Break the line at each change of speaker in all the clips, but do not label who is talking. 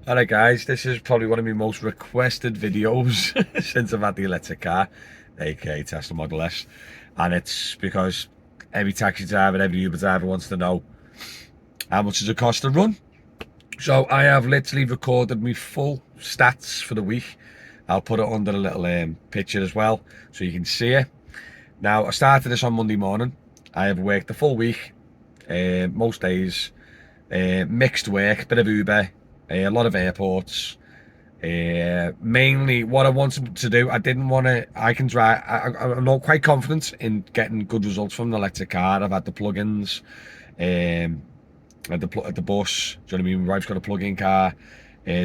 Alright guys, this is probably one of my most requested videos since I've had the electric car, aka Tesla Model S. And it's because every taxi driver, every Uber driver wants to know how much does it cost to run. So I have literally recorded my full stats for the week. I'll put it under a little picture as well so you can see it. Now I started this on Monday morning. I have worked the full week, most days, mixed work, bit of Uber, a lot of airports. Mainly what I wanted to do, I didn't want to, I can drive, I'm not quite confident in getting good results from the electric car. I've had the plugins, at the bus, do you know what I mean? My wife's got a plug-in car.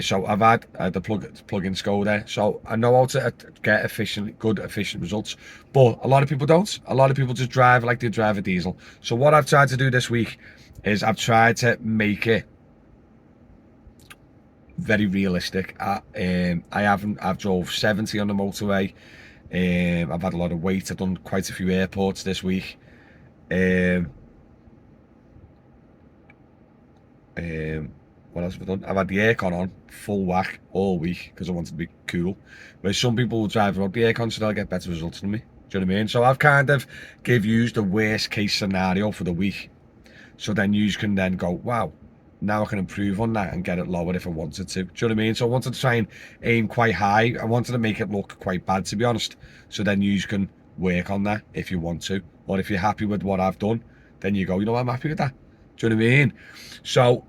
So I've had the plug-in Skoda, so I know how to get good efficient results. But a lot of people don't. A lot of people just drive like they drive a diesel. So what I've tried to do this week is I've tried to make it very realistic. I've drove 70 on the motorway. I've had a lot of weight. I've done quite a few airports this week. What else have I done? I've had the aircon on full whack all week because I wanted to be cool. Whereas some people will drive without the aircon, so they'll get better results than me. Do you know what I mean? So I've kind of give you the worst case scenario for the week. So then you can then go, wow, now I can improve on that and get it lower if I wanted to. Do you know what I mean? So I wanted to try and aim quite high. I wanted to make it look quite bad, to be honest. So then you can work on that if you want to. Or if you're happy with what I've done, then you go, you know what, I'm happy with that. Do you know what I mean? So,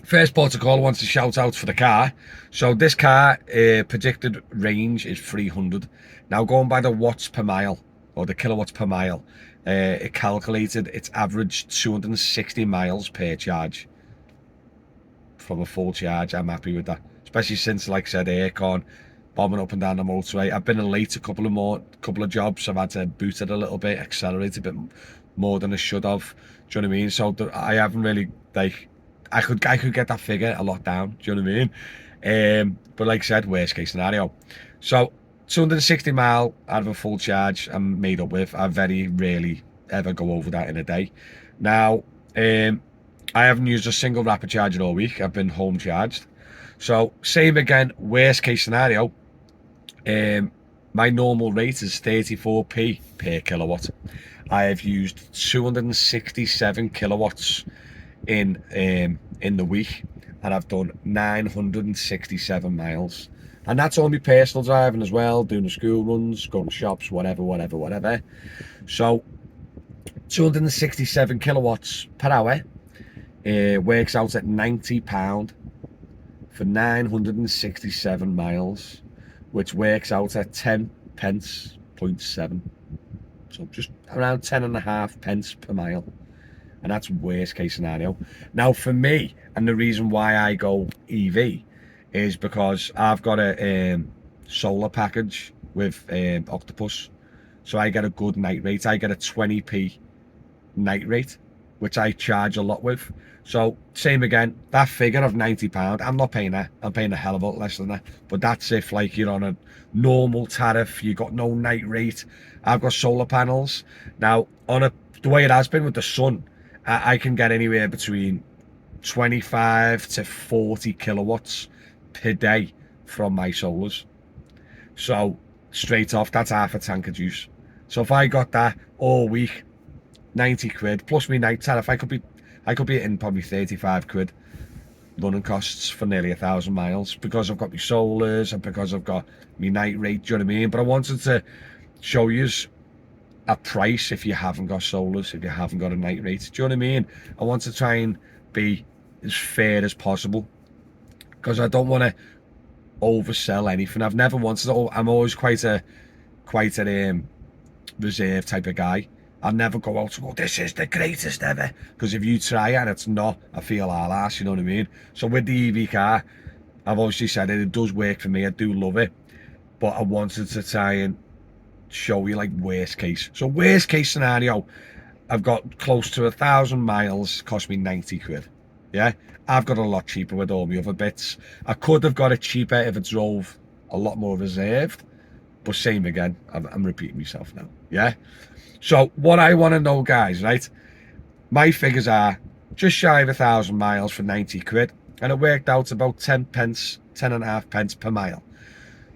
first port of call, I want to shout out for the car. So this car, predicted range is 300. Now going by the watts per mile, or the kilowatts per mile, it calculated its average 260 miles per charge. From a full charge, I'm happy with that. Especially since, like I said, aircon, bombing up and down the motorway. I've been late a couple of jobs. I've had to boot it a little bit, accelerate a bit more than I should have. Do you know what I mean? So I haven't really, like, I could get that figure a lot down. Do you know what I mean? But like I said, worst case scenario. So 260 mile out of a full charge I'm made up with. I very rarely ever go over that in a day. Now, I haven't used a single rapid charger all week. I've been home charged. So same again, worst case scenario. My normal rate is 34p per kilowatt. I have used 267 kilowatts in the week, and I've done 967 miles. And that's all my personal driving as well, doing the school runs, going to shops, whatever. So 267 kilowatts per hour works out at £90 for 967 miles, which works out at 10 pence, 0.7. So just around 10.5 pence per mile. And that's worst case scenario. Now for me, and the reason why I go EV is because I've got a solar package with Octopus. So I get a good night rate. I get a 20p night rate, which I charge a lot with. So same again, that figure of £90, I'm not paying that. I'm paying a hell of a lot less than that. But that's if like you're on a normal tariff, you got no night rate. I've got solar panels. Now the way it has been with the sun, I can get anywhere between 25 to 40 kilowatts per day from my solars. So straight off, that's half a tank of juice. So if I got that all week, 90 quid plus me night tariff, I could be hitting probably 35 quid running costs for nearly 1,000 miles because I've got my solars and because I've got my night rate. Do you know what I mean? But I wanted to show you a price if you haven't got solars, if you haven't got a night rate. Do you know what I mean? I want to try and be as fair as possible because I don't want to oversell anything. I've never wanted to. I'm always quite a reserved type of guy. I'll never go out and go, this is the greatest ever, because if you try and it's not, I feel our ass, you know what I mean? So with the EV car, I've obviously said it does work for me. I do love it, but I wanted to try and show you like worst case. So worst case scenario, I've got close to 1,000 miles, cost me 90 quid. Yeah, I've got a lot cheaper with all my other bits. I could have got it cheaper if it drove a lot more reserved, but same again, I'm repeating myself now. Yeah, so what I want to know, guys, right, my figures are just shy of 1,000 miles for 90 quid. and it worked out about 10 pence, 10.5 pence per mile.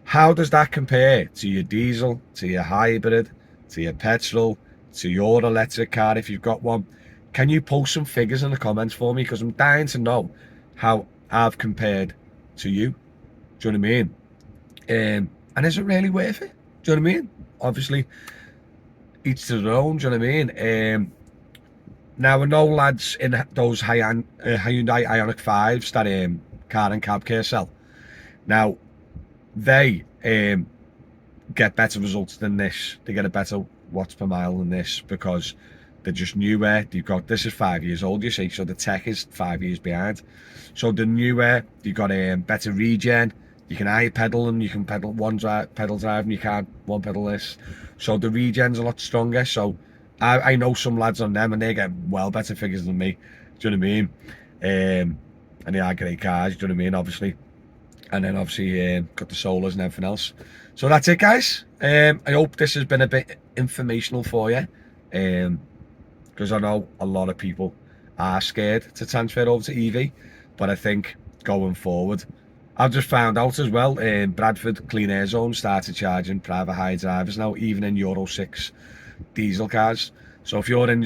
How does that compare to your diesel, to your hybrid, to your petrol, to your electric car if you've got one? Can you post some figures in the comments for me? Because I'm dying to know how I've compared to you. Do you know what I mean? And is it really worth it? Do you know what I mean? Obviously, each to their own. Do you know what I mean? Now, I know lads in those Hyundai Ioniq 5s that car and cab care sell. Now, they get better results than this. They get a better watts per mile than this because they're just newer. You've got, this is 5 years old, you see, so the tech is 5 years behind. So the newer, you've got a better regen. You can high pedal and you can pedal pedal drive and you can't one pedal this. So the regen's a lot stronger. So I know some lads on them and they get well better figures than me. Do you know what I mean? And they are great cars, do you know what I mean, obviously. And then obviously got the solars and everything else. So that's it, guys. I hope this has been a bit informational for you, because I know a lot of people are scared to transfer over to EV, but I think going forward, I've just found out as well, Bradford Clean Air Zone started charging private hire drivers now, even in Euro 6 diesel cars. So if you're in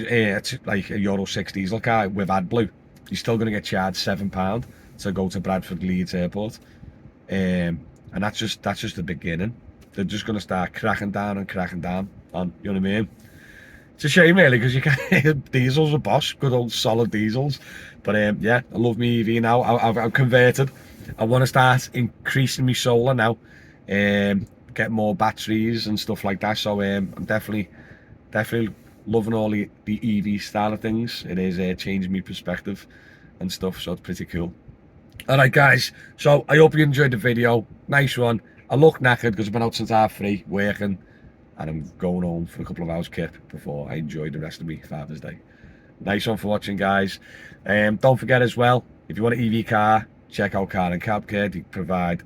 like a Euro 6 diesel car with AdBlue, you're still going to get charged £7 to go to Bradford Leeds Airport. And that's just the beginning. They're just going to start cracking down on, you know what I mean? It's a shame really, because you can't, diesels are boss, good old solid diesels. But yeah, I love me EV now. I've converted. I want to start increasing my solar now, get more batteries and stuff like that. So I'm definitely loving all the EV style of things. It is changing my perspective and stuff, so it's pretty cool. Alright guys, so I hope you enjoyed the video. Nice one. I look knackered because I've been out since 3:30 working, and I'm going home for a couple of hours kip before I enjoy the rest of me Father's Day. Nice one for watching, guys. Don't forget as well, if you want an EV car, check out Car and Cab Care. They provide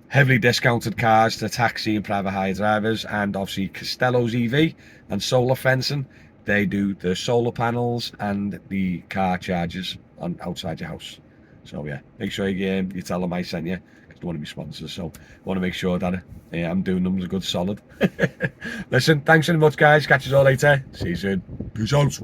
heavily discounted cars to taxi and private hire drivers, and obviously Costelloes EV and solar fencing. They do the solar panels and the car chargers on outside your house. So yeah, make sure you tell them I sent you, because they want to be sponsors. So I want to make sure that I'm doing them as a good solid. Listen, thanks very much, guys. Catch you all later. See you soon. Peace out.